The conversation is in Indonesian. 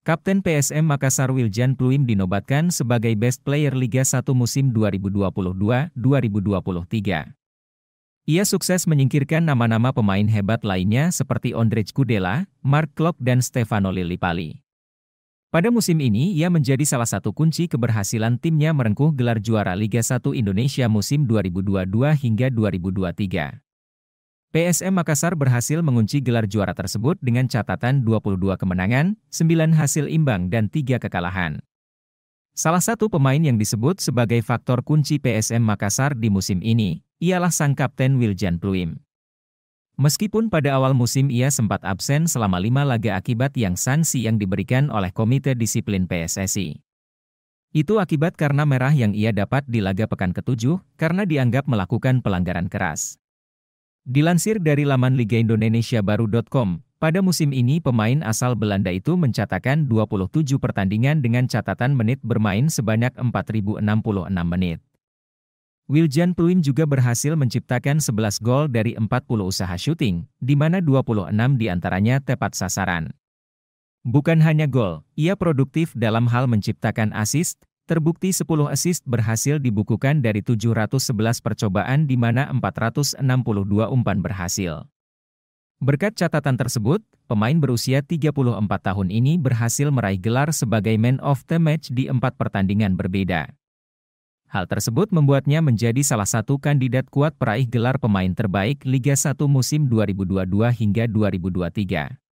Kapten PSM Makassar Wiljan Pluim dinobatkan sebagai Best Player Liga 1 musim 2022-2023. Ia sukses menyingkirkan nama-nama pemain hebat lainnya seperti Ondrej Kudela, Mark Klok dan Stefano Lillipali. Pada musim ini ia menjadi salah satu kunci keberhasilan timnya merengkuh gelar juara Liga 1 Indonesia musim 2022 hingga 2023. PSM Makassar berhasil mengunci gelar juara tersebut dengan catatan 22 kemenangan, 9 hasil imbang dan 3 kekalahan. Salah satu pemain yang disebut sebagai faktor kunci PSM Makassar di musim ini, ialah sang kapten Wiljan Pluim. Meskipun pada awal musim ia sempat absen selama 5 laga akibat yang sanksi yang diberikan oleh Komite Disiplin PSSI. Itu akibat karena merah yang ia dapat di laga pekan ke-7 karena dianggap melakukan pelanggaran keras. Dilansir dari laman ligaindonesiabaru.com, pada musim ini pemain asal Belanda itu mencatatkan 27 pertandingan dengan catatan menit bermain sebanyak 4.066 menit. Wiljan Pluim juga berhasil menciptakan 11 gol dari 40 usaha syuting, di mana 26 diantaranya tepat sasaran. Bukan hanya gol, ia produktif dalam hal menciptakan assist. Terbukti 10 assist berhasil dibukukan dari 711 percobaan di mana 462 umpan berhasil. Berkat catatan tersebut, pemain berusia 34 tahun ini berhasil meraih gelar sebagai Man of the Match di 4 pertandingan berbeda. Hal tersebut membuatnya menjadi salah satu kandidat kuat peraih gelar pemain terbaik Liga 1 musim 2022 hingga 2023.